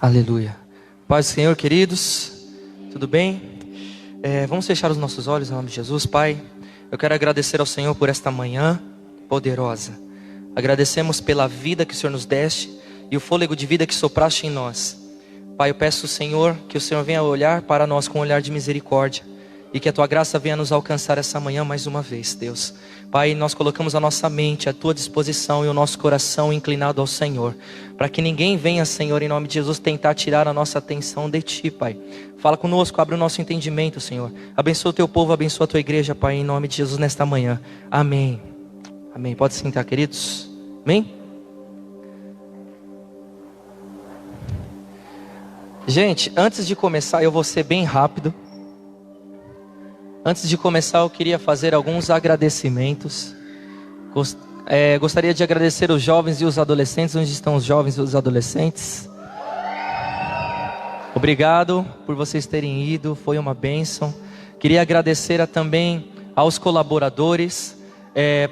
Aleluia. Paz do Senhor, queridos, tudo bem? Vamos fechar os nossos olhos em nome de Jesus. Pai, eu quero agradecer ao Senhor por esta manhã poderosa. Agradecemos pela vida que o Senhor nos deste e o fôlego de vida que sopraste em nós. Pai, eu peço ao Senhor que o Senhor venha olhar para nós com um olhar de misericórdia e que a Tua graça venha nos alcançar essa manhã mais uma vez, Deus. Pai, nós colocamos a nossa mente à Tua disposição e o nosso coração inclinado ao Senhor, para que ninguém venha, Senhor, em nome de Jesus, tentar tirar a nossa atenção de Ti, Pai. Fala conosco, abre o nosso entendimento, Senhor. Abençoa o Teu povo, abençoa a Tua igreja, Pai, em nome de Jesus, nesta manhã. Amém. Amém. Pode sentar, queridos. Amém? Gente, antes de começar, eu vou ser bem rápido. Antes de começar, eu queria fazer alguns agradecimentos. Gostaria de agradecer os jovens e os adolescentes. Onde estão os jovens e os adolescentes? Obrigado por vocês terem ido, foi uma bênção. Queria agradecer também aos colaboradores,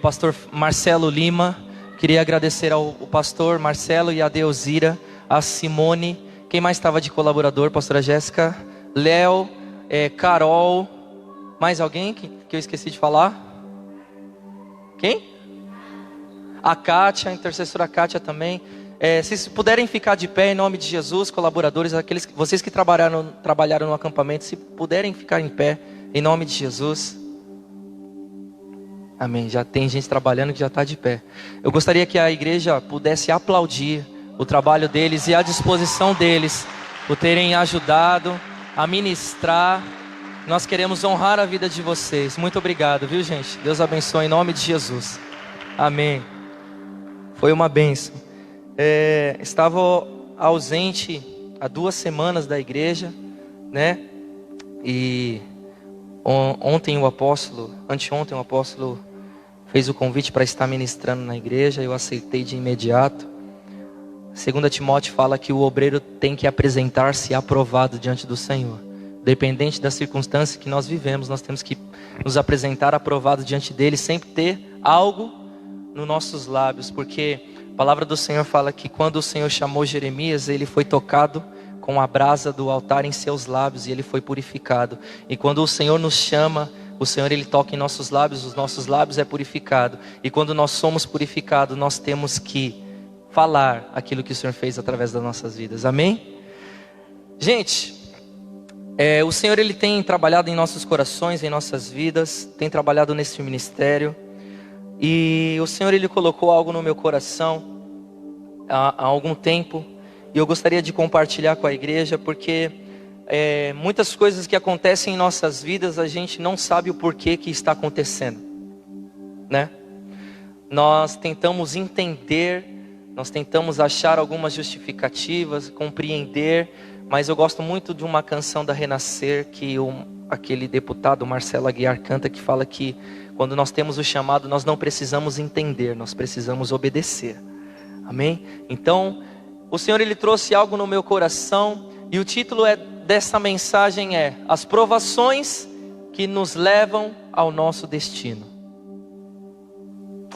pastor Marcelo Lima. Queria agradecer ao pastor Marcelo e a Deusira, a Simone. Quem mais estava de colaborador? Pastora Jéssica, Léo, Carol. Mais alguém que eu esqueci de falar? Quem? A Kátia, a intercessora Kátia também. Se puderem ficar de pé em nome de Jesus, colaboradores, vocês que trabalharam no acampamento, se puderem ficar em pé em nome de Jesus. Amém. Já tem gente trabalhando que já está de pé. Eu gostaria que a igreja pudesse aplaudir o trabalho deles e a disposição deles por terem ajudado a ministrar. Nós queremos honrar a vida de vocês. Muito obrigado, viu, gente? Deus abençoe em nome de Jesus. Amém. Foi uma bênção. Estava ausente há 2 semanas da igreja, né? E anteontem o apóstolo fez o convite para estar ministrando na igreja. Eu aceitei de imediato. 2 Timóteo fala que o obreiro tem que apresentar-se aprovado diante do Senhor. Dependente da circunstância que nós vivemos, nós temos que nos apresentar aprovado diante dele, sempre ter algo nos nossos lábios, porque a palavra do Senhor fala que quando o Senhor chamou Jeremias, ele foi tocado com a brasa do altar em seus lábios e ele foi purificado. E quando o Senhor nos chama, o Senhor ele toca em nossos lábios, os nossos lábios é purificado. E quando nós somos purificados, nós temos que falar aquilo que o Senhor fez através das nossas vidas. Amém? Gente, o Senhor ele tem trabalhado em nossos corações, em nossas vidas, tem trabalhado nesse ministério. E o Senhor ele colocou algo no meu coração há algum tempo. E eu gostaria de compartilhar com a igreja, porque muitas coisas que acontecem em nossas vidas, a gente não sabe o porquê que está acontecendo, né? Nós tentamos entender, nós tentamos achar algumas justificativas, compreender. Mas eu gosto muito de uma canção da Renascer, que aquele deputado Marcelo Aguiar canta, que fala que quando nós temos o chamado, nós não precisamos entender, nós precisamos obedecer. Amém? Então, o Senhor ele trouxe algo no meu coração, e o título dessa mensagem é: As provações que nos levam ao nosso destino.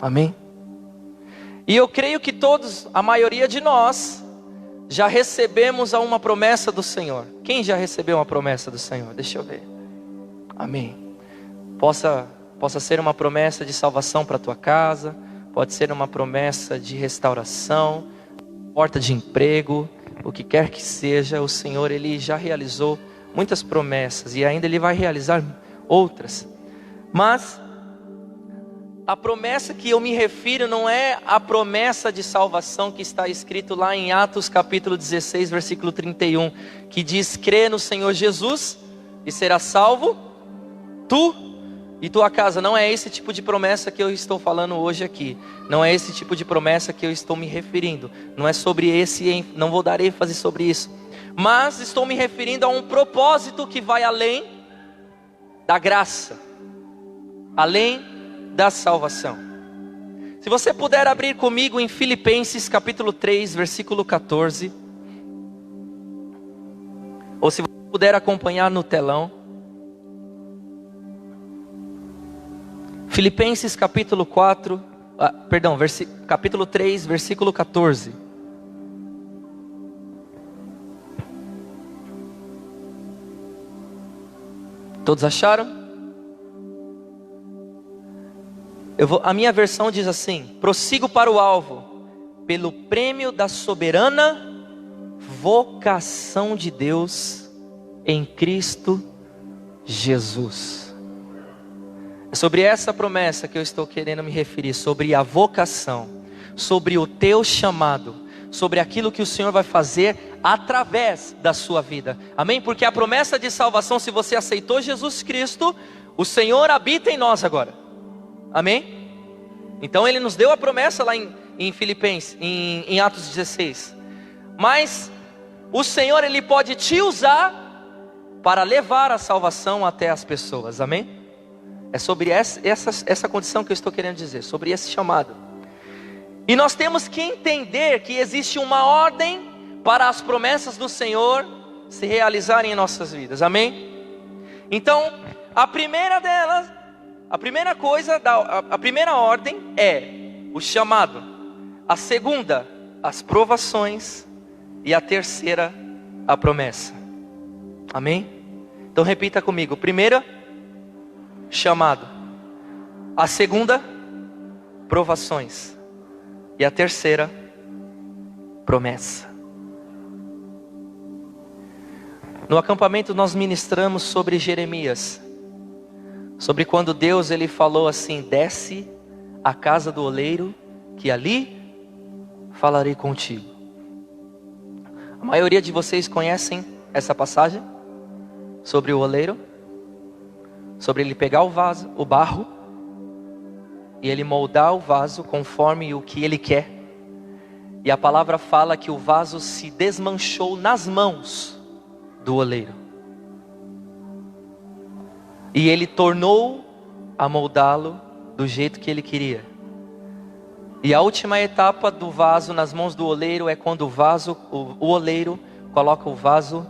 Amém? E eu creio que todos, a maioria de nós, já recebemos uma promessa do Senhor. Quem já recebeu uma promessa do Senhor? Deixa eu ver. Amém. Possa ser uma promessa de salvação para a tua casa. Pode ser uma promessa de restauração, porta de emprego, o que quer que seja. O Senhor ele já realizou muitas promessas e ainda ele vai realizar outras. Mas a promessa que eu me refiro não é a promessa de salvação que está escrito lá em Atos capítulo 16, versículo 31, que diz: crê no Senhor Jesus e será salvo tu e tua casa. Não é esse tipo de promessa que eu estou falando hoje aqui. Não é esse tipo de promessa que eu estou me referindo. Não é sobre não vou dar ênfase sobre isso. Mas estou me referindo a um propósito que vai além da graça, além da salvação. Se você puder abrir comigo em Filipenses capítulo 3, versículo 14. Ou se você puder acompanhar no telão. Filipenses capítulo 3, versículo 14. Todos acharam? A minha versão diz assim: prossigo para o alvo, pelo prêmio da soberana vocação de Deus em Cristo Jesus. É sobre essa promessa que eu estou querendo me referir, sobre a vocação, sobre o teu chamado, sobre aquilo que o Senhor vai fazer através da sua vida. Amém? Porque a promessa de salvação, se você aceitou Jesus Cristo, o Senhor habita em nós agora. Amém? Então Ele nos deu a promessa lá em Filipenses, em Atos 16. Mas o Senhor, Ele pode te usar para levar a salvação até as pessoas. Amém? É sobre essa condição que eu estou querendo dizer, sobre esse chamado. E nós temos que entender que existe uma ordem para as promessas do Senhor se realizarem em nossas vidas. Amém? Então, a primeira delas, a primeira coisa, a primeira ordem é o chamado. A segunda, as provações. E a terceira, a promessa. Amém? Então repita comigo. Primeira, chamado. A segunda, provações. E a terceira, promessa. No acampamento nós ministramos sobre Jeremias. Sobre quando Deus ele falou assim: desce à casa do oleiro, que ali falarei contigo. A maioria de vocês conhecem essa passagem? Sobre o oleiro? Sobre ele pegar o vaso, o barro, e ele moldar o vaso conforme o que ele quer. E a palavra fala que o vaso se desmanchou nas mãos do oleiro. E ele tornou a moldá-lo do jeito que ele queria. E a última etapa do vaso nas mãos do oleiro é quando o oleiro coloca o vaso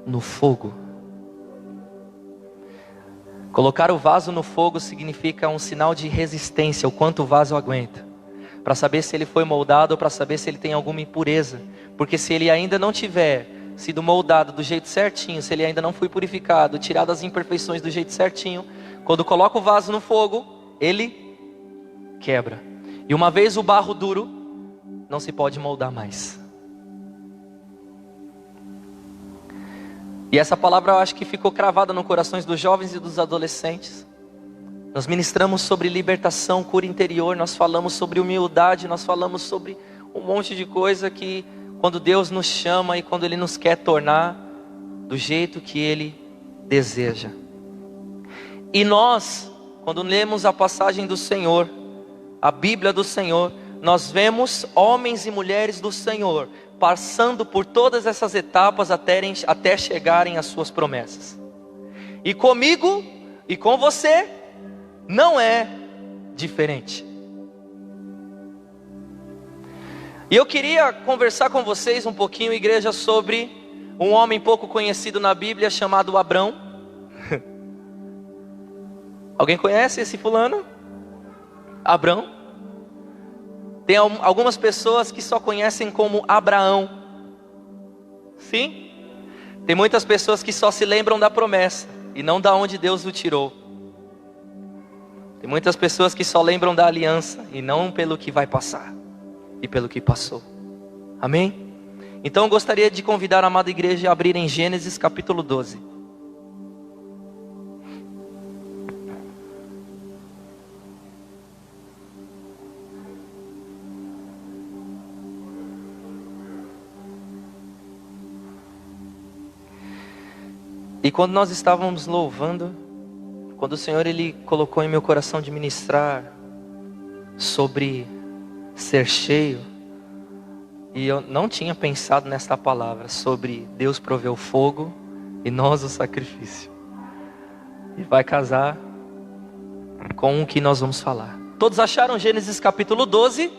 no fogo. Colocar o vaso no fogo significa um sinal de resistência, o quanto o vaso aguenta. Para saber se ele foi moldado ou para saber se ele tem alguma impureza. Porque se ele ainda não tiver sido moldado do jeito certinho, se ele ainda não foi purificado, tirado as imperfeições do jeito certinho, quando coloca o vaso no fogo, ele quebra. E uma vez o barro duro, não se pode moldar mais. E essa palavra eu acho que ficou cravada no corações dos jovens e dos adolescentes. Nós ministramos sobre libertação, cura interior, nós falamos sobre humildade, nós falamos sobre um monte de coisa que quando Deus nos chama e quando Ele nos quer tornar do jeito que Ele deseja. E nós, quando lemos a passagem do Senhor, a Bíblia do Senhor, nós vemos homens e mulheres do Senhor passando por todas essas etapas até chegarem às suas promessas. E comigo e com você não é diferente. E eu queria conversar com vocês um pouquinho, igreja, sobre um homem pouco conhecido na Bíblia chamado Abrão. Alguém conhece esse fulano? Abrão. Tem algumas pessoas que só conhecem como Abraão. Sim? Tem muitas pessoas que só se lembram da promessa e não da onde Deus o tirou. Tem muitas pessoas que só lembram da aliança e não pelo que vai passar e pelo que passou. Amém? Então eu gostaria de convidar a amada igreja a abrir em Gênesis capítulo 12. E quando nós estávamos louvando, quando o Senhor Ele colocou em meu coração de ministrar sobre ser cheio, e eu não tinha pensado nesta palavra, sobre Deus prover o fogo e nós o sacrifício. E vai casar com o que nós vamos falar. Todos acharam Gênesis capítulo 12,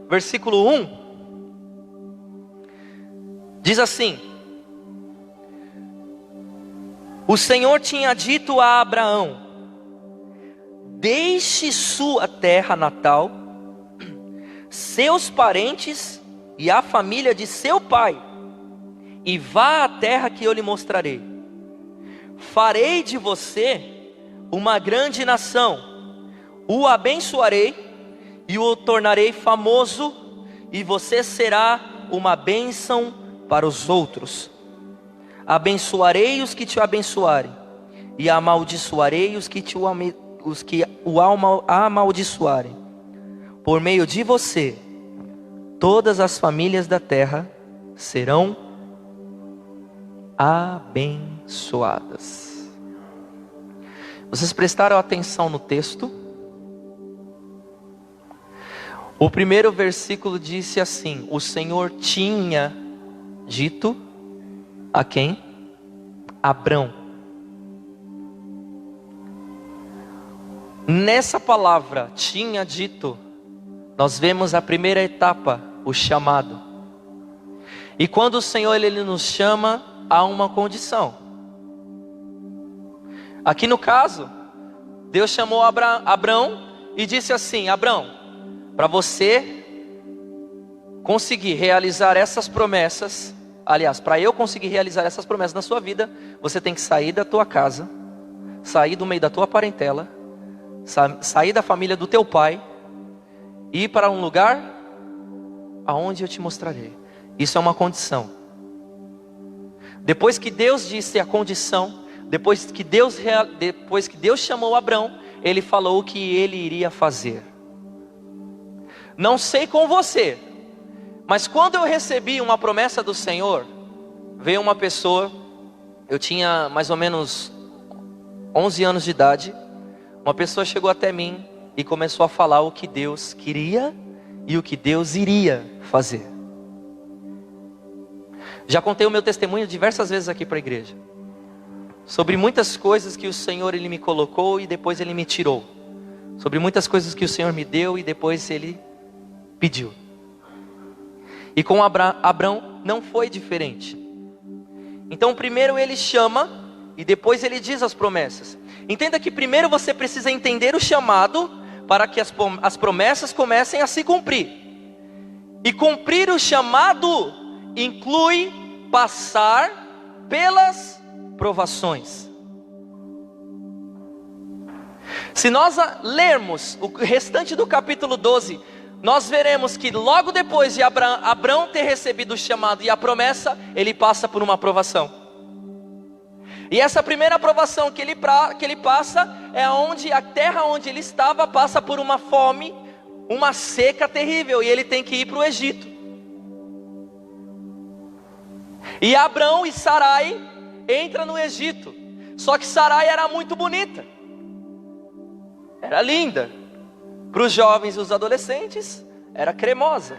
versículo 1? Diz assim: o Senhor tinha dito a Abraão: deixe sua terra natal, seus parentes e a família de seu pai, e vá à terra que eu lhe mostrarei. farei de você uma grande nação, o abençoarei e o tornarei famoso, e você será uma bênção para os outros. Abençoarei os que te abençoarem, e amaldiçoarei os que o amaldiçoarem. Por meio de você, todas as famílias da terra serão abençoadas. Vocês prestaram atenção no texto? O primeiro versículo disse assim: o Senhor tinha dito a quem? Abrão. Nessa palavra, tinha dito, nós vemos a primeira etapa, o chamado. E quando o Senhor ele nos chama, há uma condição. Aqui no caso, Deus chamou Abrão e disse assim: Abrão, para você conseguir realizar essas promessas, aliás, para eu conseguir realizar essas promessas na sua vida, você tem que sair da tua casa, sair do meio da tua parentela, sair da família do teu pai, e ir para um lugar aonde eu te mostrarei. Isso é uma condição. Depois que Deus disse a condição, depois que Deus chamou Abrão, ele falou o que ele iria fazer. Não sei com você, mas quando eu recebi uma promessa do Senhor, veio uma pessoa, eu tinha mais ou menos 11 anos de idade, uma pessoa chegou até mim e começou a falar o que Deus queria e o que Deus iria fazer. Já contei o meu testemunho diversas vezes aqui para a igreja, sobre muitas coisas que o Senhor ele me colocou e depois ele me tirou, sobre muitas coisas que o Senhor me deu e depois ele pediu. E com Abrão não foi diferente. Então primeiro ele chama e depois ele diz as promessas. Entenda que primeiro você precisa entender o chamado para que as promessas comecem a se cumprir. E cumprir o chamado inclui passar pelas provações. Se nós lermos o restante do capítulo 12, nós veremos que logo depois de Abrão ter recebido o chamado e a promessa, ele passa por uma provação. E essa primeira provação que ele passa é onde a terra onde ele estava passa por uma fome, uma seca terrível, e ele tem que ir para o Egito. E Abrão e Sarai entram no Egito. Só que Sarai era muito bonita, era linda. Para os jovens e os adolescentes, era cremosa.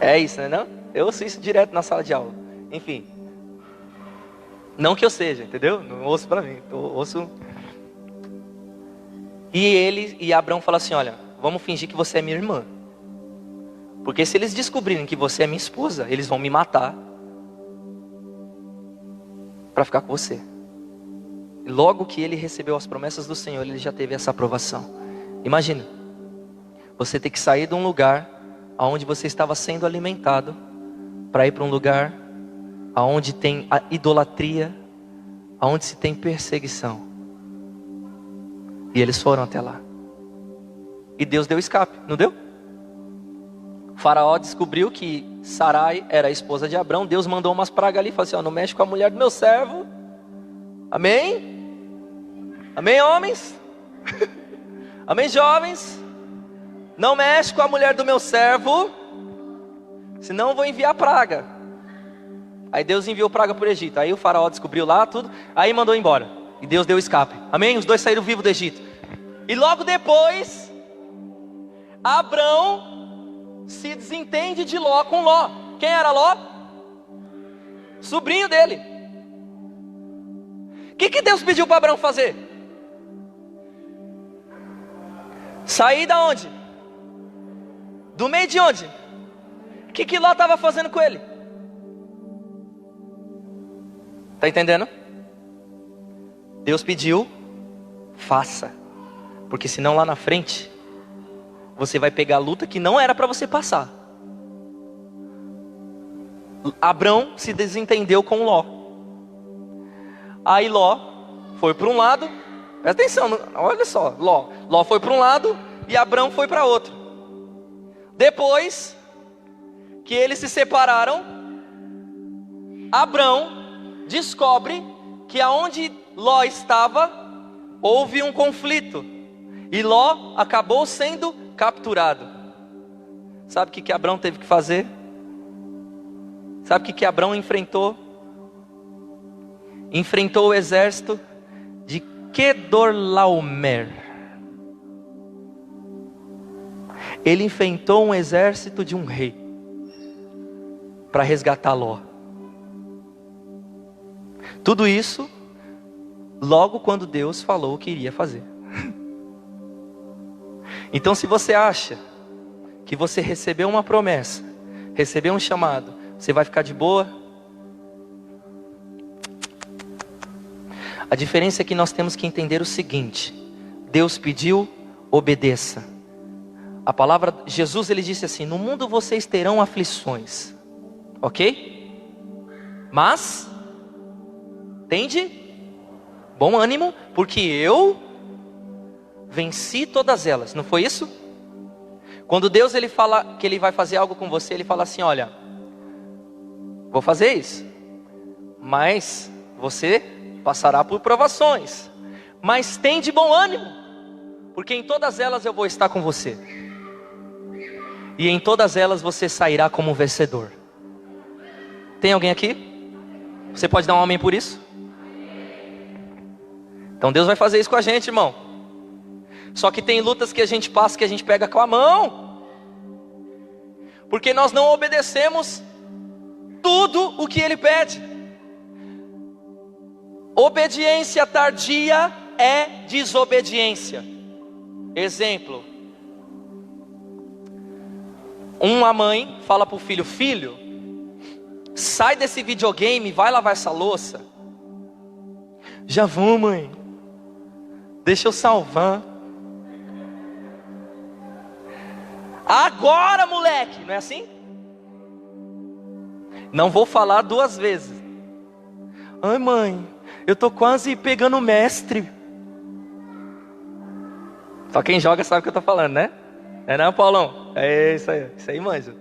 É isso, né? Não? Eu ouço isso direto na sala de aula. Enfim, não que eu seja, entendeu? Não ouço para mim, eu ouço. E Abrão fala assim: olha, vamos fingir que você é minha irmã, porque se eles descobrirem que você é minha esposa, eles vão me matar para ficar com você. E logo que ele recebeu as promessas do Senhor, ele já teve essa aprovação. Imagina, você ter que sair de um lugar onde você estava sendo alimentado, para ir para um lugar onde tem a idolatria, onde se tem perseguição. E eles foram até lá. E Deus deu escape, não deu? O faraó descobriu que Sarai era a esposa de Abrão. Deus mandou umas pragas ali, falou assim: ó, não mexe com a mulher do meu servo. Amém? Amém, homens? Amém, jovens? Não mexe com a mulher do meu servo, senão eu vou enviar praga. Aí Deus enviou praga para o Egito. Aí o faraó descobriu lá tudo, aí mandou embora. E Deus deu escape. Amém? Os dois saíram vivos do Egito. E logo depois, Abrão se desentende de Ló com Ló. Quem era Ló? Sobrinho dele. O que Deus pediu para Abrão fazer? Sair da onde? Do meio de onde? O que Ló estava fazendo com ele? Está entendendo? Deus pediu, faça. Porque senão lá na frente, você vai pegar a luta que não era para você passar. Abrão se desentendeu com Ló. Aí Ló foi para um lado, presta atenção, olha só, Ló foi para um lado e Abrão foi para outro. Depois que eles se separaram, Abrão descobre que aonde Ló estava, houve um conflito. E Ló acabou sendo capturado. Sabe o que Abrão teve que fazer? Sabe o que Abrão enfrentou? Enfrentou o exército de Quedorlaomer. Ele enfrentou um exército de um rei para resgatar Ló. Tudo isso logo quando Deus falou o que iria fazer. Então, se você acha que você recebeu uma promessa, recebeu um chamado, você vai ficar de boa? A diferença é que nós temos que entender o seguinte: Deus pediu, obedeça. A palavra, Jesus ele disse assim: no mundo vocês terão aflições, ok? Mas tende bom ânimo, porque eu venci todas elas. Não foi isso? Quando Deus ele fala que ele vai fazer algo com você, ele fala assim: olha, vou fazer isso, mas você passará por provações, mas tem de bom ânimo, porque em todas elas eu vou estar com você, e em todas elas você sairá como um vencedor. Tem alguém aqui? Você pode dar um amém por isso? Então Deus vai fazer isso com a gente, irmão. Só que tem lutas que a gente passa, que a gente pega com a mão, porque nós não obedecemos tudo o que Ele pede. Obediência tardia é desobediência. Exemplo: uma mãe fala para o filho: filho, sai desse videogame, vai lavar essa louça. Já vou, mãe, deixa eu salvar. Agora, moleque, não é assim? Não vou falar duas vezes. Ai, mãe, eu tô quase pegando o mestre. Só quem joga sabe o que eu tô falando, né? É não, Paulão? É isso aí manja.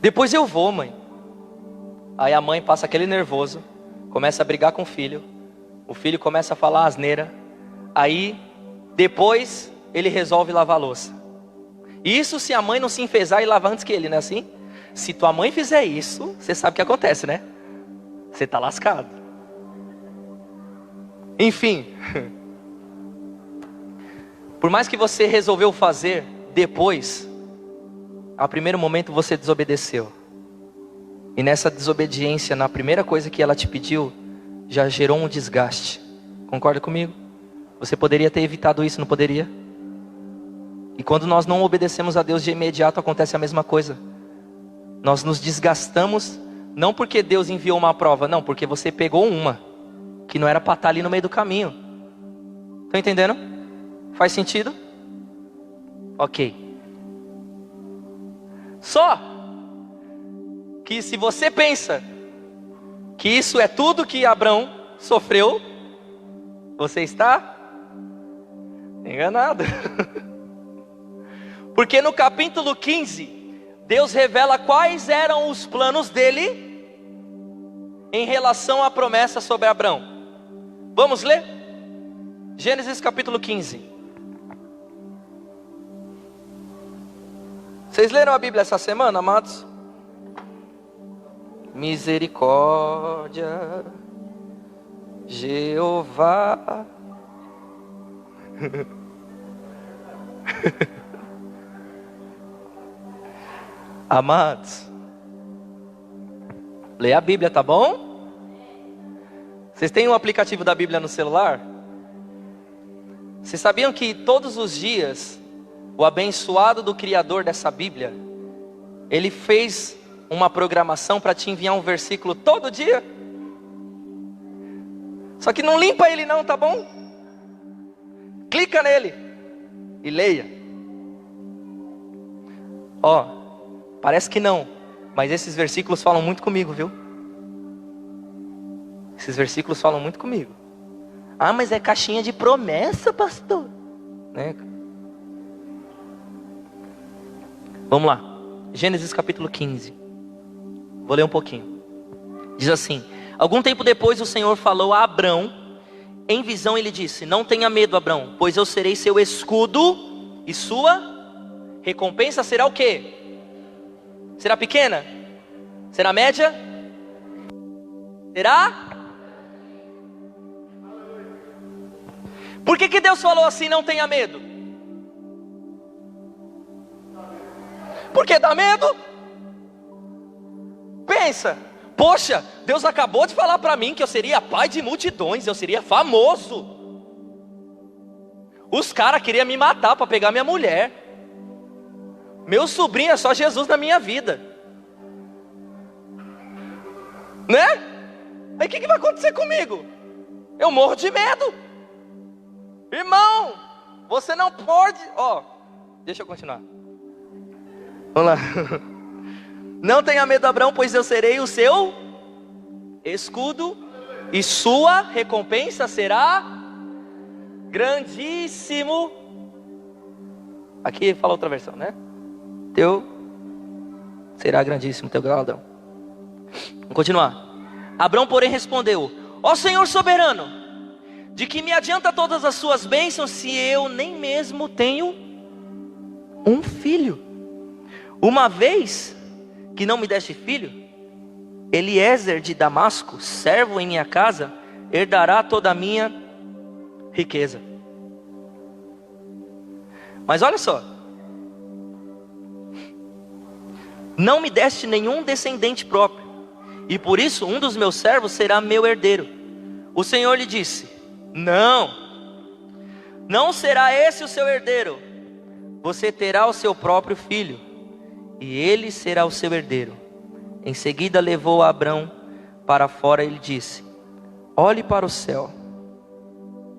Depois eu vou, mãe. Aí a mãe passa aquele nervoso, começa a brigar com o filho começa a falar asneira. Aí, depois, ele resolve lavar a louça. Isso se a mãe não se enfezar e lavar antes que ele, não é assim? Se tua mãe fizer isso, você sabe o que acontece, né? Você está lascado. Enfim, por mais que você resolveu fazer depois, ao primeiro momento você desobedeceu. E nessa desobediência, na primeira coisa que ela te pediu, já gerou um desgaste. Concorda comigo? Você poderia ter evitado isso, não poderia? E quando nós não obedecemos a Deus, de imediato acontece a mesma coisa. Nós nos desgastamos, não porque Deus enviou uma prova, não, porque você pegou uma que não era para estar ali no meio do caminho. Estão entendendo? Faz sentido? Ok. Só que se você pensa que isso é tudo que Abrão sofreu, você está enganado. Porque no capítulo 15, Deus revela quais eram os planos dele em relação à promessa sobre Abrão. Vamos ler? Gênesis capítulo 15. Vocês leram a Bíblia essa semana, amados? Misericórdia, Jeová. Amados, leia a Bíblia, tá bom? Vocês têm um aplicativo da Bíblia no celular? Vocês sabiam que todos os dias o abençoado do Criador dessa Bíblia, ele fez uma programação para te enviar um versículo todo dia? Só que não limpa ele não, tá bom? Clica nele e leia. Ó, parece que não, mas esses versículos falam muito comigo, viu? Esses versículos falam muito comigo. Ah, mas é caixinha de promessa, pastor. Né? Vamos lá. Gênesis capítulo 15. Vou ler um pouquinho. Diz assim: algum tempo depois o Senhor falou a Abrão em visão, ele disse: não tenha medo, Abrão, pois eu serei seu escudo e sua recompensa será o quê? Será pequena? Será média? Será? Por que Deus falou assim, não tenha medo? Porque dá medo? Pensa, poxa, Deus acabou de falar para mim que eu seria pai de multidões, eu seria famoso. Os caras queriam me matar para pegar minha mulher. Meu sobrinho é só Jesus na minha vida. Né? Aí o que vai acontecer comigo? Eu morro de medo. Irmão, você não pode. Deixa eu continuar. Vamos lá. Não tenha medo, Abrão, pois eu serei o seu escudo e sua recompensa será grandíssimo. Aqui fala outra versão, né? Teu será grandíssimo, teu galardão. Vamos continuar. Abrão, porém, respondeu: ó Senhor soberano, de que me adianta todas as suas bênçãos, se eu nem mesmo tenho um filho? Uma vez que não me deste filho, Eliezer de Damasco, servo em minha casa, herdará toda a minha riqueza. Mas olha só, não me deste nenhum descendente próprio, e por isso um dos meus servos será meu herdeiro. O Senhor lhe disse: não será esse o seu herdeiro. Você terá o seu próprio filho, e ele será o seu herdeiro. Em seguida levou Abrão para fora e lhe disse: olhe para o céu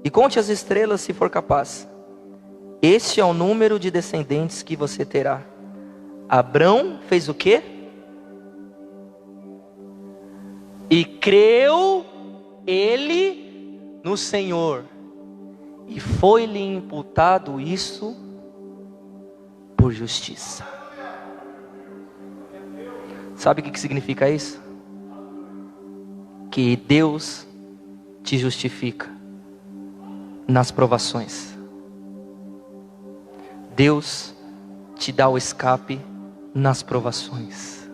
e conte as estrelas, se for capaz. Este é o número de descendentes que você terá. Abrão fez o quê? E creu ele no Senhor, e foi-lhe imputado isso por justiça. Sabe o que significa isso? Que Deus te justifica nas provações. Deus te dá o escape nas provações.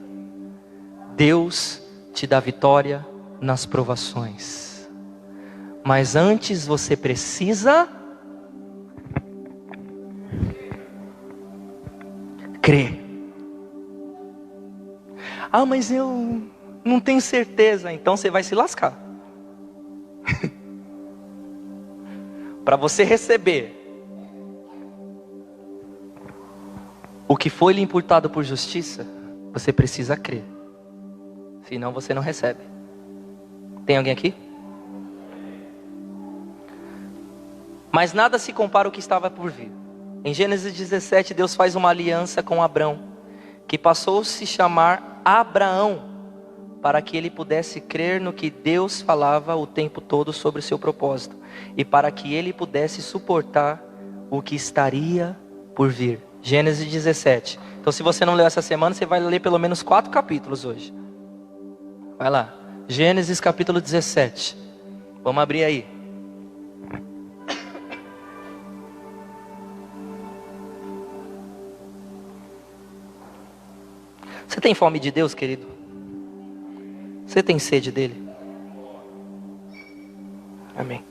Deus te dá vitória nas provações. Mas antes você precisa crer. Ah, mas eu não tenho certeza. Então você vai se lascar. Para você receber o que foi lhe imputado por justiça, você precisa crer. Senão você não recebe. Tem alguém aqui? Mas nada se compara ao que estava por vir. Em Gênesis 17, Deus faz uma aliança com Abrão, que passou a se chamar Abraão, para que ele pudesse crer no que Deus falava o tempo todo sobre o seu propósito, e para que ele pudesse suportar o que estaria por vir. Gênesis 17. Então, se você não leu essa semana, você vai ler pelo menos 4 capítulos hoje. Vai lá, Gênesis capítulo 17. Vamos abrir aí. Você tem fome de Deus, querido? Você tem sede dele? Amém.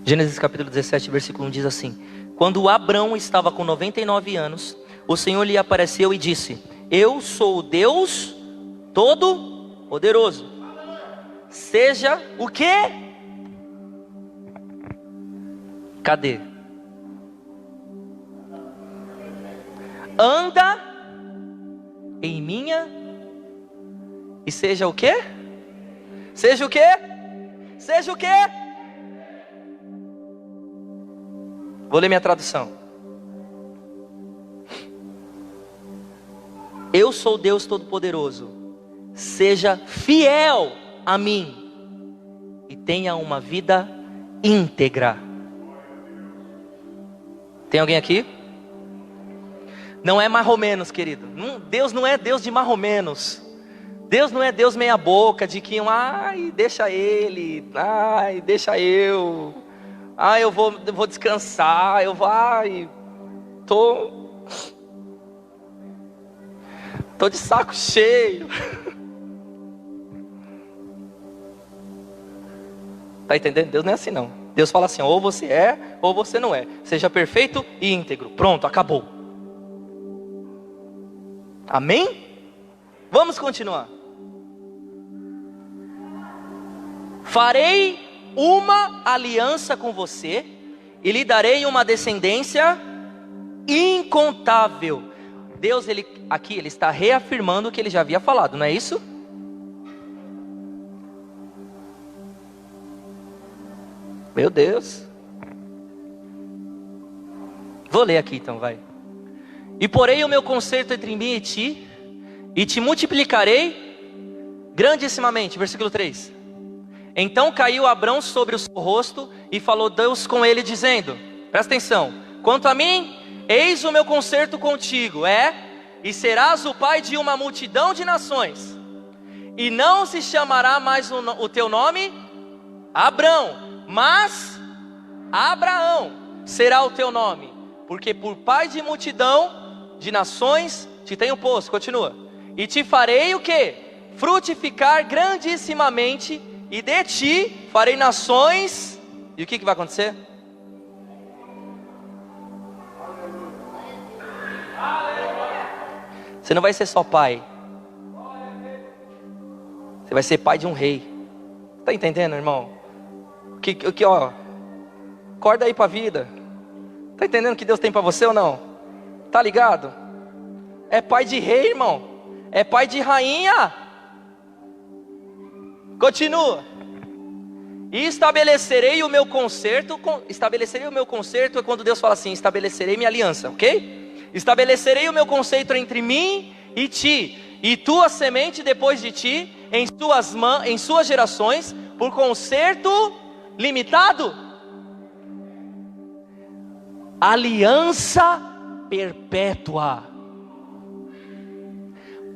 Gênesis capítulo 17, versículo 1 diz assim: quando Abrão estava com 99 anos, o Senhor lhe apareceu e disse: eu sou o Deus Todo-Poderoso. Seja o quê? Cadê? Anda em minha e seja o quê? Seja o quê? Seja o quê? Vou ler minha tradução. Eu sou Deus Todo-Poderoso. Seja fiel a mim tenha uma vida íntegra. Tem alguém aqui? Não é marromenos, querido. Deus não é Deus de marromenos. Deus não é Deus meia boca, de que ai, deixa ele, ai, deixa eu, ai, eu vou descansar, tô de saco cheio. Tá entendendo? Deus não é assim não. Deus fala assim, ou você é, ou você não é. Seja perfeito e íntegro. Pronto, acabou. Amém? Vamos continuar. Farei uma aliança com você e lhe darei uma descendência incontável. Deus, aqui ele está reafirmando o que ele já havia falado, não é isso? Meu Deus. Vou ler aqui então, vai. E porei o meu concerto entre mim e te multiplicarei grandissimamente. Versículo 3. Então caiu Abrão sobre o seu rosto e falou Deus com ele dizendo, presta atenção, quanto a mim, eis o meu concerto contigo, e serás o pai de uma multidão de nações, e não se chamará mais o teu nome Abrão, mas Abraão será o teu nome, porque por pai de multidão de nações te tenho posto. Continua. E te farei o quê? Frutificar grandissimamente, e de ti farei nações. E o que vai acontecer? Você não vai ser só pai, você vai ser pai de um rei. Tá entendendo, irmão? Que ó, acorda aí pra vida. Tá entendendo o que Deus tem pra você ou não? Tá ligado? É pai de rei, irmão. É pai de rainha. Continua. E estabelecerei o meu concerto. Estabelecerei o meu concerto é quando Deus fala assim, estabelecerei minha aliança, ok? Estabelecerei o meu concerto entre mim e ti, e tua semente depois de ti, em suas gerações, por concerto limitado, aliança perpétua,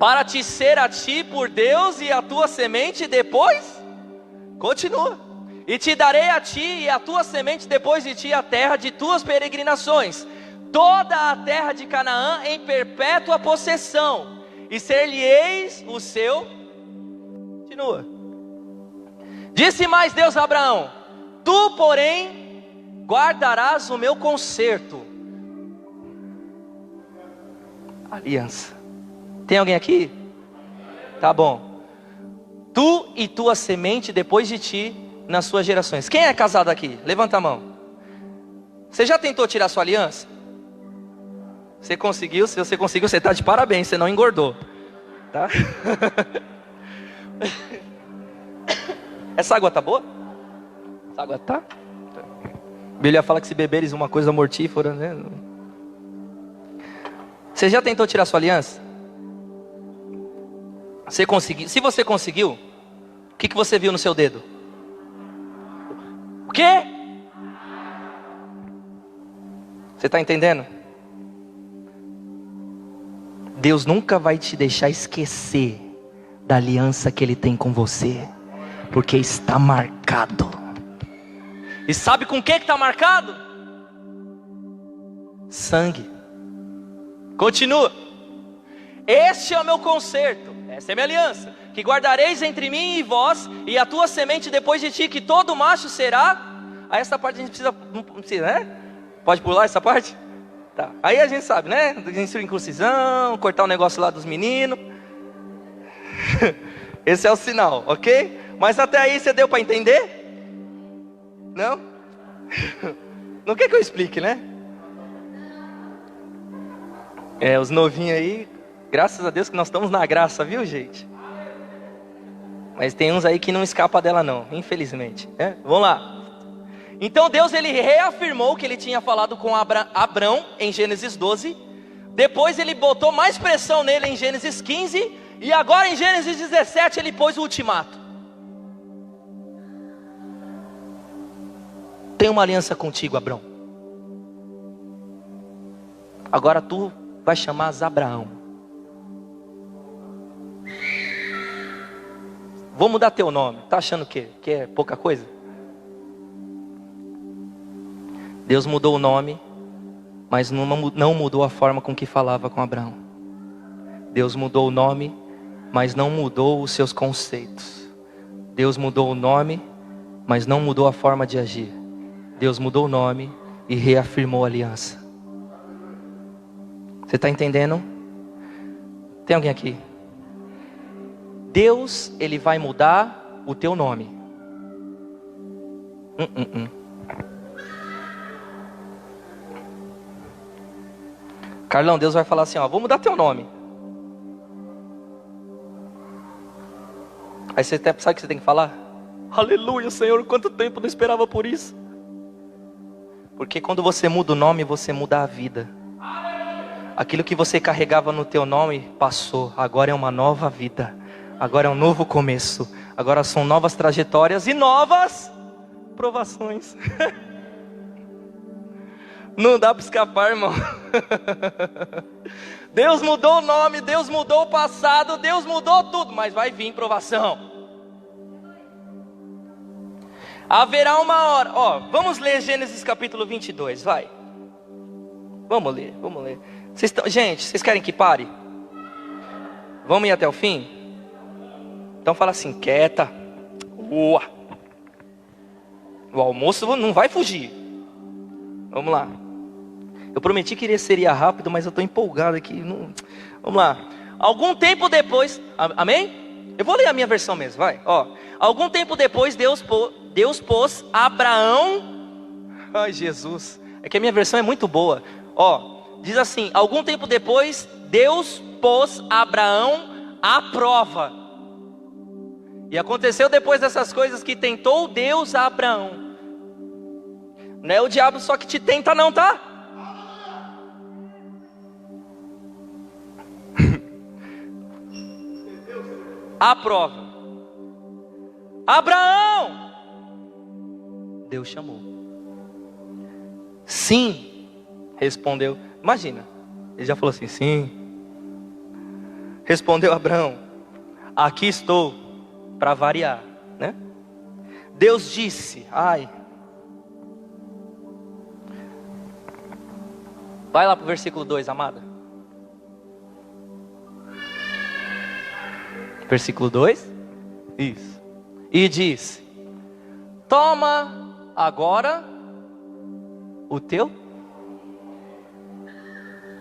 para te ser a ti por Deus e a tua semente depois. Continua. E te darei a ti e a tua semente depois de ti a terra de tuas peregrinações, toda a terra de Canaã em perpétua possessão, e ser-lhe-eis o seu. Continua. Disse mais Deus a Abraão: tu, porém, guardarás o meu concerto. Aliança. Tem alguém aqui? Tá bom. Tu e tua semente depois de ti nas suas gerações. Quem é casado aqui? Levanta a mão. Você já tentou tirar sua aliança? Você conseguiu? Se você conseguiu, você está de parabéns, você não engordou, tá? Essa água tá boa? Essa água tá? A Bíblia fala que se beberes uma coisa mortífera, né? Você já tentou tirar sua aliança? Você conseguiu? Se você conseguiu, o que você viu no seu dedo? O quê? Você está entendendo? Deus nunca vai te deixar esquecer da aliança que Ele tem com você, porque está marcado. E sabe com o que está marcado? Sangue. Continua. Este é o meu concerto, essa é a minha aliança, que guardareis entre mim e vós, e a tua semente depois de ti, que todo macho será. Aí essa parte a gente não precisa, né? Pode pular essa parte? Tá. Aí a gente sabe, né? Circuncisão, cortar o negócio lá dos meninos. Esse é o sinal, ok? Mas até aí você deu para entender? Não? Não quer que eu explique, né? Os novinhos aí, graças a Deus que nós estamos na graça, viu, gente? Mas tem uns aí que não escapa dela não, infelizmente, né? Vamos lá. Então Deus, ele reafirmou o que ele tinha falado com Abrão em Gênesis 12. Depois ele botou mais pressão nele em Gênesis 15. E agora em Gênesis 17 ele pôs o ultimato. tenho uma aliança contigo, Abrão. Agora tu vai chamar Abraão. Vou mudar teu nome. Tá achando o quê? Que é pouca coisa? Deus mudou o nome, mas não mudou a forma com que falava com Abraão. Deus mudou o nome, mas não mudou os seus conceitos. Deus mudou o nome, mas não mudou a forma de agir. Deus mudou o nome e reafirmou a aliança. Você está entendendo? Tem alguém aqui? Deus, Ele vai mudar o teu nome. Carlão, Deus vai falar assim, ó, vou mudar teu nome. Aí você sabe o que você tem que falar? Aleluia, Senhor, quanto tempo eu não esperava por isso. Porque quando você muda o nome, você muda a vida. Aquilo que você carregava no teu nome passou, agora é uma nova vida. Agora é um novo começo. Agora são novas trajetórias e novas provações. Não dá para escapar, irmão. Deus mudou o nome, Deus mudou o passado, Deus mudou tudo, mas vai vir provação. Haverá uma hora, ó, vamos ler Gênesis capítulo 22, vai. Vamos ler. Gente, vocês querem que pare? Vamos ir até o fim? Então fala assim, quieta. Ua. O almoço não vai fugir. Vamos lá. Eu prometi que seria rápido, mas eu estou empolgado aqui. Vamos lá. Algum tempo depois, amém? Eu vou ler a minha versão mesmo, vai. Ó, algum tempo depois Deus pôs Abraão. Ai, Jesus. É que a minha versão é muito boa. Ó, diz assim: algum tempo depois Deus pôs Abraão à prova. E aconteceu depois dessas coisas que tentou Deus a Abraão. Não é o diabo só que te tenta não, tá? A prova. Abraão! Deus chamou. Sim, respondeu. Imagina, ele já falou assim, sim. Respondeu Abraão: aqui estou, para variar, né? Deus disse, vai lá para o versículo 2, amada. Versículo 2. Isso. E disse: toma agora o teu.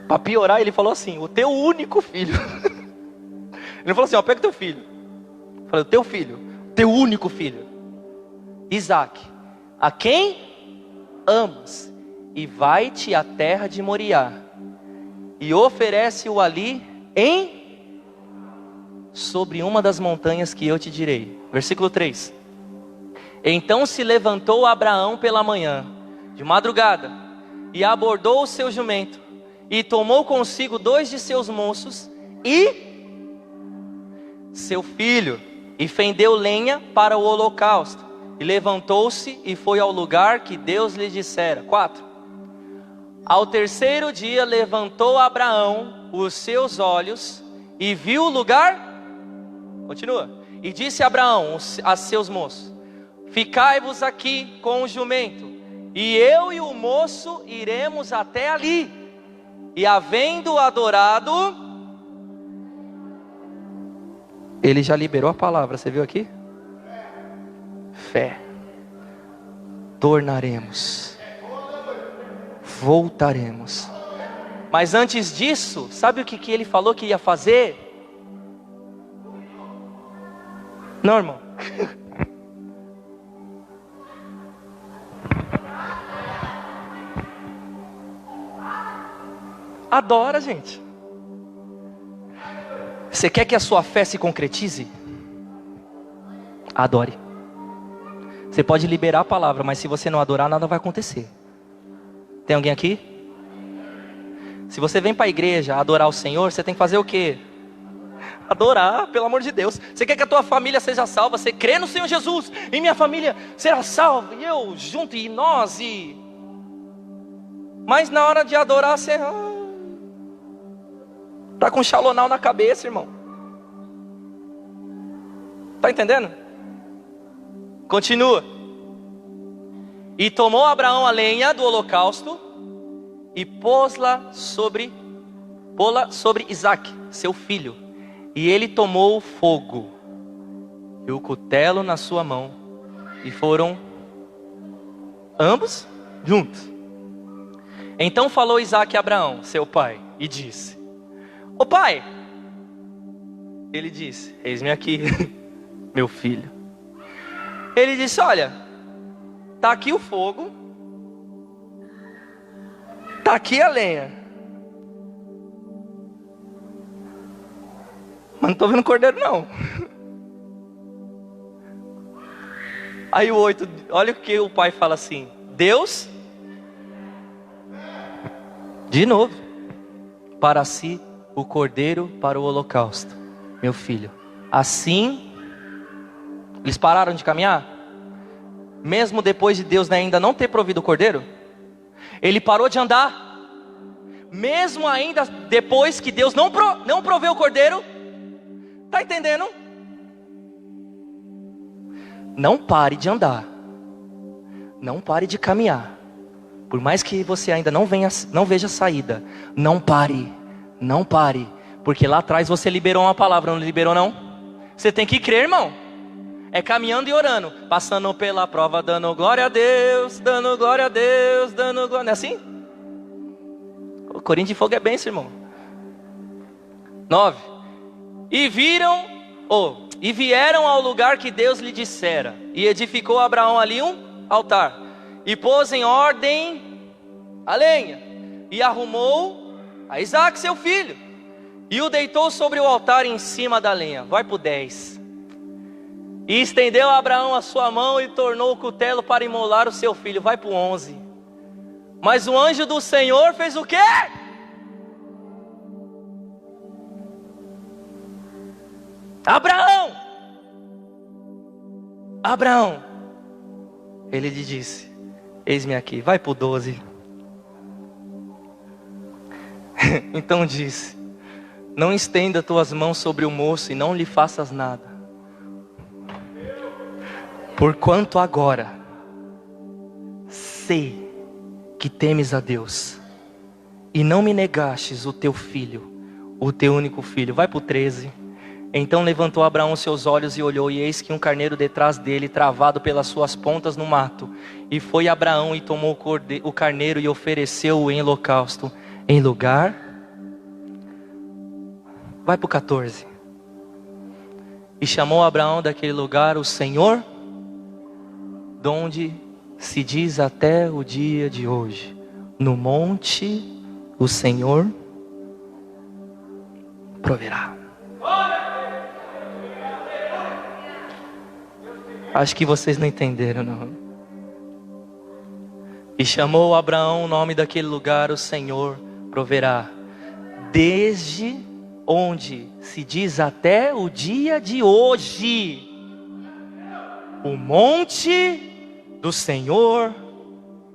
Para piorar, ele falou assim: o teu único filho. Ele não falou assim, ó, pega o teu filho. Ele falou, o teu filho, teu único filho, Isaque, a quem amas, e vai-te à terra de Moriá, e oferece-o ali sobre uma das montanhas que eu te direi. Versículo 3. Então se levantou Abraão pela manhã, de madrugada, e abordou o seu jumento, e tomou consigo 2 de seus moços, e seu filho, e fendeu lenha para o holocausto, e levantou-se e foi ao lugar que Deus lhe dissera. 4. Ao terceiro dia levantou Abraão os seus olhos, e viu o lugar. Continua. E disse Abraão a seus moços: ficai-vos aqui com o jumento, e eu e o moço iremos até ali. E havendo adorado, ele já liberou a palavra, você viu aqui? Fé. Tornaremos. Voltaremos. Mas antes disso, sabe o que ele falou que ia fazer? Não, irmão. Adora, gente. Você quer que a sua fé se concretize? Adore. Você pode liberar a palavra, mas se você não adorar, nada vai acontecer. Tem alguém aqui? Se você vem para a igreja adorar o Senhor, você tem que fazer o quê? adorar, pelo amor de Deus. Você quer que a tua família seja salva, você crê no Senhor Jesus, e minha família será salva, e eu junto, e nós, e... Mas na hora de adorar, você... tá com um xalonal na cabeça, irmão. Tá entendendo? Continua. E tomou Abraão a lenha do holocausto e pô-la sobre Isaque, seu filho. E ele tomou o fogo e o cutelo na sua mão, e foram ambos juntos. Então falou Isaque a Abraão, seu pai, e disse: Ô pai. Ele disse: eis-me aqui, meu filho. Ele disse: olha, tá aqui o fogo, tá aqui a lenha, mas não estou vendo cordeiro não. Aí o 8, olha o que o pai fala assim: Deus, de novo, para si o cordeiro para o holocausto, meu filho. Assim, eles pararam de caminhar, mesmo depois de Deus ainda não ter provido o cordeiro. Ele parou de andar, mesmo ainda depois que Deus não proveu o cordeiro. Está entendendo? Não pare de andar, não pare de caminhar, por mais que você ainda não veja saída. Não pare, não pare, porque lá atrás você liberou uma palavra, não liberou não? Você tem que crer, irmão. É caminhando e orando, passando pela prova, dando glória a Deus, dando glória a Deus, dando glória. Não é assim? O Corinho de Fogo é bem, irmão. 9. E vieram ao lugar que Deus lhe dissera, e edificou Abraão ali um altar, e pôs em ordem a lenha, e arrumou a Isaque seu filho, e o deitou sobre o altar em cima da lenha. Vai pro 10. E estendeu Abraão a sua mão e tornou o cutelo para imolar o seu filho. Vai pro 11. Mas o anjo do Senhor fez o quê? Abraão! Abraão! Ele lhe disse: eis-me aqui. Vai pro 12. Então disse: não estenda tuas mãos sobre o moço e não lhe faças nada, porquanto agora sei que temes a Deus, e não me negastes o teu filho, o teu único filho. Vai pro 13. Então levantou Abraão seus olhos e olhou, e eis que um carneiro detrás dele, travado pelas suas pontas no mato. E foi Abraão e tomou o carneiro e ofereceu-o em holocausto, em lugar. Vai para o 14. E chamou Abraão daquele lugar o Senhor, donde se diz até o dia de hoje: no monte o Senhor proverá. Acho que vocês não entenderam, não. E chamou Abraão o nome daquele lugar, o Senhor proverá, desde onde se diz até o dia de hoje, o monte do Senhor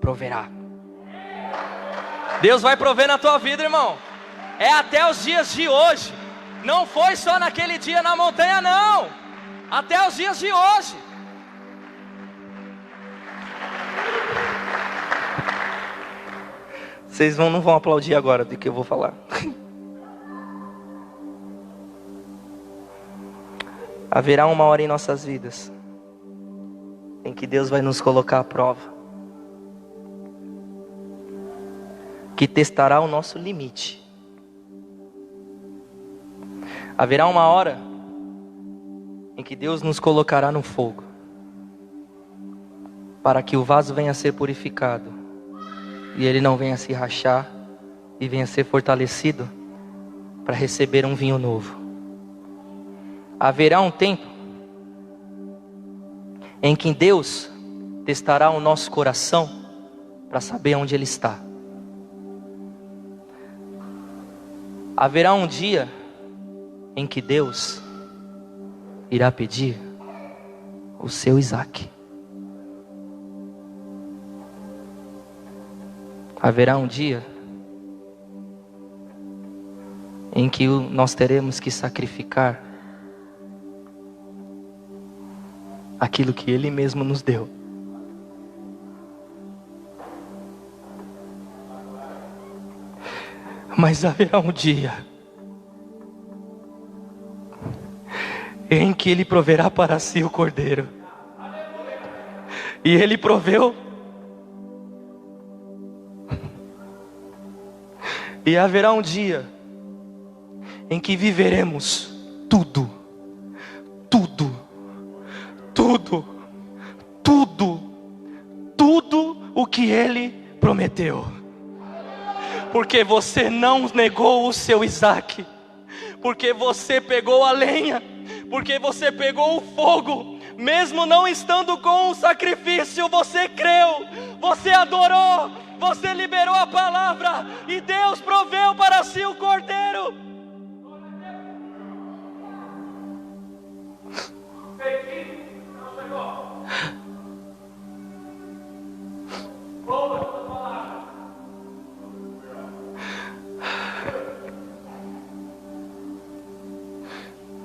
proverá. Deus vai prover na tua vida, irmão. É até os dias de hoje. Não foi só naquele dia na montanha, não. Até os dias de hoje. Vocês não vão aplaudir agora do que eu vou falar. Haverá uma hora em nossas vidas em que Deus vai nos colocar à prova, que testará o nosso limite. Haverá uma hora em que Deus nos colocará no fogo, para que o vaso venha a ser purificado e ele não venha a se rachar, e venha a ser fortalecido para receber um vinho novo. Haverá um tempo em que Deus testará o nosso coração para saber onde ele está. Haverá um dia em que Deus irá pedir o seu Isaque. Haverá um dia em que nós teremos que sacrificar aquilo que Ele mesmo nos deu. Mas haverá um dia em que Ele proverá para si o cordeiro. E Ele proveu. E haverá um dia em que viveremos tudo, tudo, tudo, tudo, tudo o que Ele prometeu. Porque você não negou o seu Isaque, porque você pegou a lenha, porque você pegou o fogo, mesmo não estando com o sacrifício, você creu, você adorou, você liberou a palavra, e Deus proveu para si o cordeiro.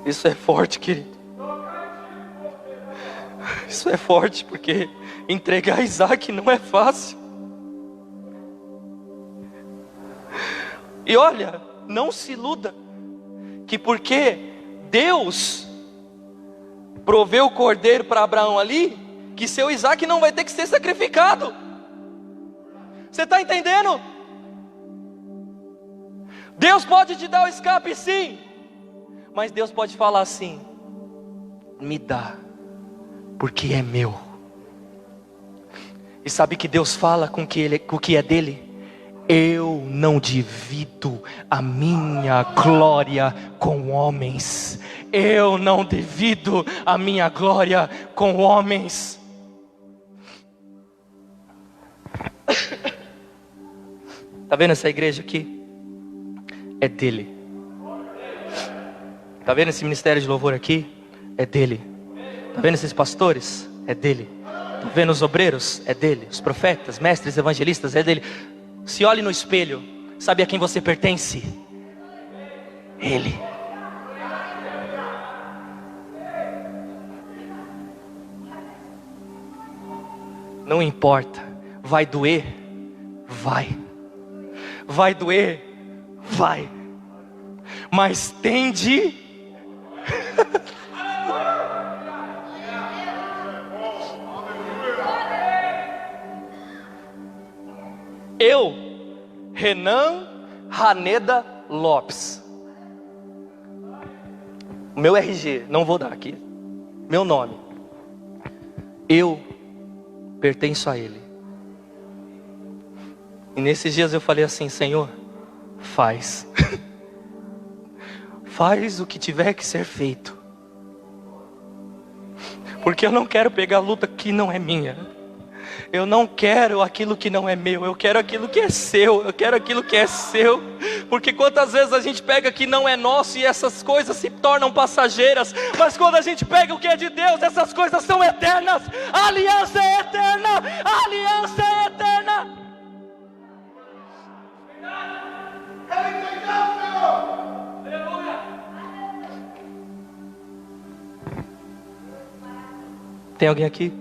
Isso é forte, querido. Isso é forte, porque entregar Isaque não é fácil. E olha, não se iluda, que porque Deus proveu o cordeiro para Abraão ali, que seu Isaque não vai ter que ser sacrificado. Você está entendendo? Deus pode te dar o escape, sim, mas Deus pode falar assim: me dá, porque é meu. E sabe que Deus fala com o que é dele? Eu não divido a minha glória com homens. Eu não divido a minha glória com homens. Tá vendo essa igreja aqui? É dele. Tá vendo esse ministério de louvor aqui? É dele. Tá vendo esses pastores? É dele. Tá vendo os obreiros? É dele. Os profetas, mestres, evangelistas? É dele. Se olhe no espelho, sabe a quem você pertence? Ele. Não importa, vai doer? Vai. Vai doer? Vai. Mas tende. Eu, Renan Raneda Lopes, o meu RG, não vou dar aqui, meu nome, eu pertenço a Ele. E nesses dias eu falei assim: Senhor, faz faz o que tiver que ser feito, porque eu não quero pegar a luta que não é minha. Eu não quero aquilo que não é meu, eu quero aquilo que é seu, eu quero aquilo que é seu. Porque quantas vezes a gente pega que não é nosso e essas coisas se tornam passageiras, mas quando a gente pega o que é de Deus, essas coisas são eternas. A aliança é eterna, a aliança é eterna. Tem alguém aqui?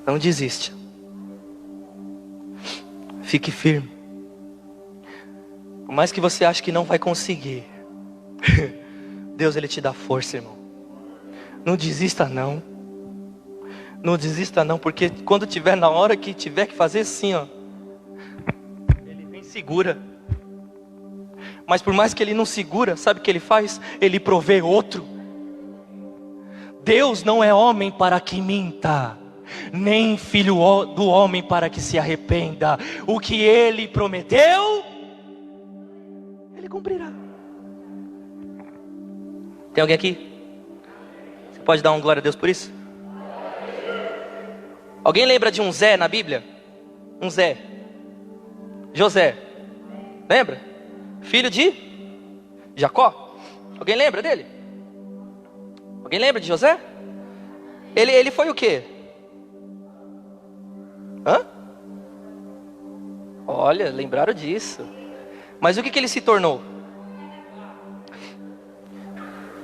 Não desista. Fique firme. Por mais que você ache que não vai conseguir, Deus, Ele te dá força, irmão. Não desista não. Não desista não, porque quando tiver na hora que tiver que fazer assim, ó, Ele vem e segura. Mas por mais que Ele não segura, sabe o que Ele faz? Ele provê outro. Deus não é homem para que minta, nem filho do homem para que se arrependa. O que Ele prometeu, Ele cumprirá. Tem alguém aqui? Você pode dar um glória a Deus por isso? Alguém lembra de um Zé na Bíblia? Um Zé. José. Lembra? Filho de Jacó. Alguém lembra dele? Alguém lembra de José? Ele foi o quê? Hã? Olha, lembraram disso. Mas o que ele se tornou?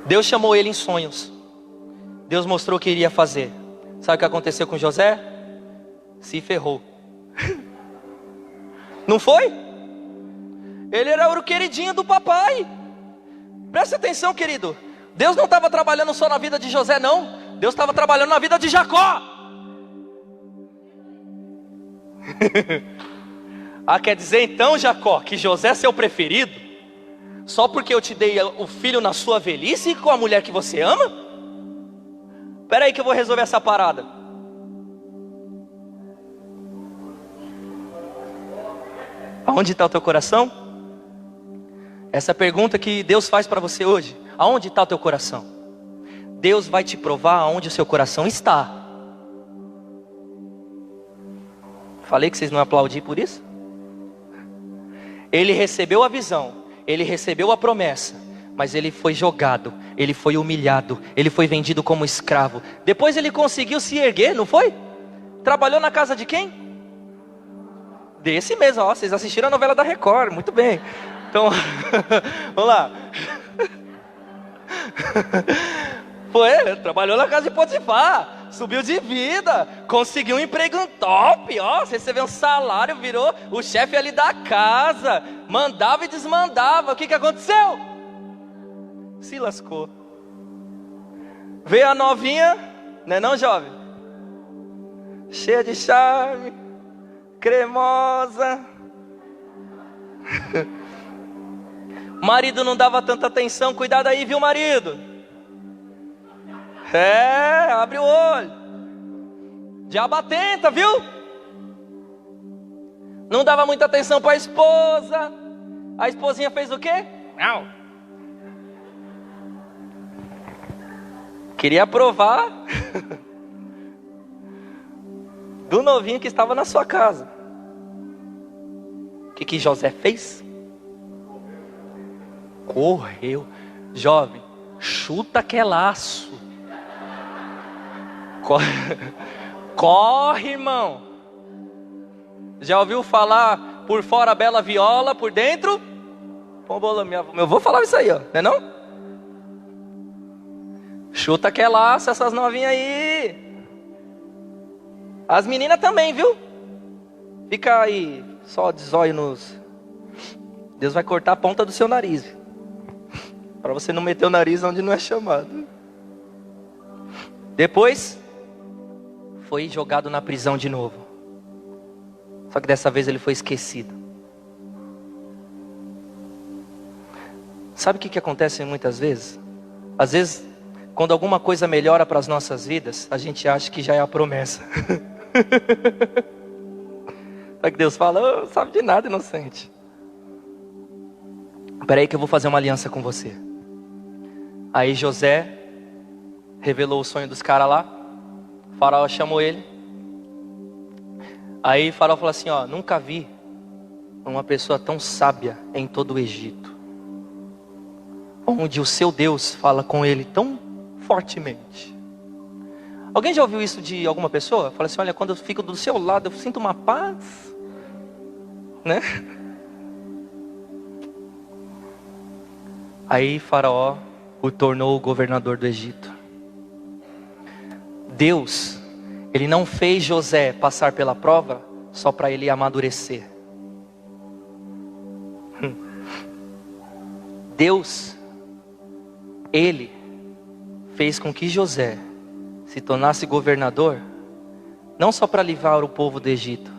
Deus chamou ele em sonhos. Deus mostrou o que iria fazer. Sabe o que aconteceu com José? Se ferrou. Não foi? Ele era o queridinho do papai. Presta atenção, querido. Deus não estava trabalhando só na vida de José, não. Deus estava trabalhando na vida de Jacó. Ah, quer dizer então, Jacó, que José é seu preferido? Só porque eu te dei o filho na sua velhice com a mulher que você ama? Espera aí que eu vou resolver essa parada. Aonde está o teu coração? Essa pergunta que Deus faz para você hoje. Aonde está o teu coração? Deus vai te provar aonde o seu coração está. Falei que vocês não aplaudiram por isso? Ele recebeu a visão, ele recebeu a promessa, mas ele foi jogado, ele foi humilhado, ele foi vendido como escravo. Depois ele conseguiu se erguer, não foi? Trabalhou na casa de quem? Desse mesmo, ó, vocês assistiram a novela da Record, muito bem. Então, vamos lá. Foi, trabalhou na casa de Potifar, subiu de vida, conseguiu um emprego top, ó, recebeu um salário, virou o chefe ali da casa, mandava e desmandava. O que aconteceu? Se lascou. Veio a novinha, não é não, jovem? Cheia de charme, cremosa. Marido não dava tanta atenção, cuidado aí, viu, marido? É, abre o olho. Diabo atenta, viu? Não dava muita atenção para a esposa. A esposinha fez o quê? Não. Queria provar do novinho que estava na sua casa. O que José fez? Correu. Jovem, chuta que é laço. Corre, irmão. Já ouviu falar por fora bela viola, por dentro pombola? Meu avô falava isso aí, ó, não é não? Chuta que é laço, essas novinhas aí. As meninas também, viu? Fica aí só de zóio nos... Deus vai cortar a ponta do seu nariz, para você não meter o nariz onde não é chamado. Depois foi jogado na prisão de novo. Só que dessa vez ele foi esquecido. Sabe o que acontece muitas vezes? Às vezes, quando alguma coisa melhora para as nossas vidas, a gente acha que já é a promessa. Só que Deus fala, não sabe de nada, inocente. Espera aí que eu vou fazer uma aliança com você. Aí José revelou o sonho dos caras lá. O faraó chamou ele. Aí o faraó falou assim, ó, nunca vi uma pessoa tão sábia em todo o Egito, onde o seu Deus fala com ele tão fortemente. Alguém já ouviu isso de alguma pessoa? Fala assim, olha, quando eu fico do seu lado eu sinto uma paz, né? Aí Faraó o tornou o governador do Egito. Deus, ele não fez José passar pela prova só para ele amadurecer. Deus, ele fez com que José se tornasse governador, não só para livrar o povo do Egito,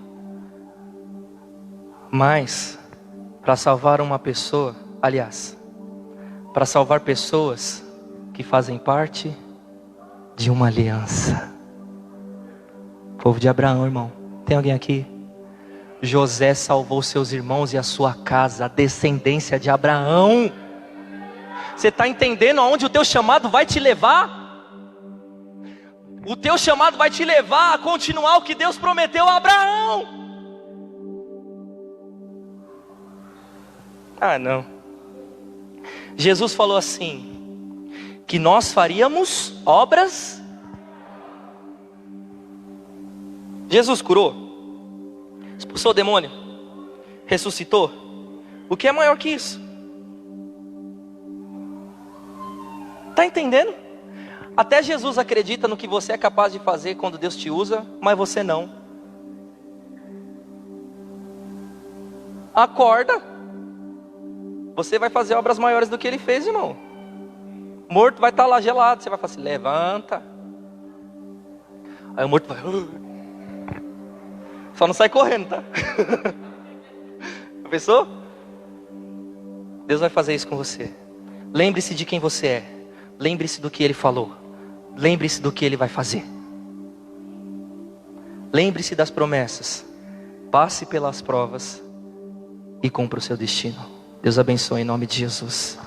mas para salvar uma pessoa, aliás, para salvar pessoas que fazem parte de uma aliança. Povo de Abraão, irmão. Tem alguém aqui? José salvou seus irmãos e a sua casa, a descendência de Abraão. Você está entendendo aonde o teu chamado vai te levar? O teu chamado vai te levar a continuar o que Deus prometeu a Abraão. Ah, não. Jesus falou assim, que nós faríamos obras. Jesus curou, expulsou o demônio, ressuscitou. O que é maior que isso? Está entendendo? Até Jesus acredita no que você é capaz de fazer quando Deus te usa, mas você não. Acorda. Você vai fazer obras maiores do que ele fez, irmão. Morto vai estar lá gelado. Você vai falar assim, levanta. Aí o morto vai... Só não sai correndo, tá? Pensou? Deus vai fazer isso com você. Lembre-se de quem você é. Lembre-se do que Ele falou. Lembre-se do que Ele vai fazer. Lembre-se das promessas. Passe pelas provas e cumpra o seu destino. Deus abençoe em nome de Jesus.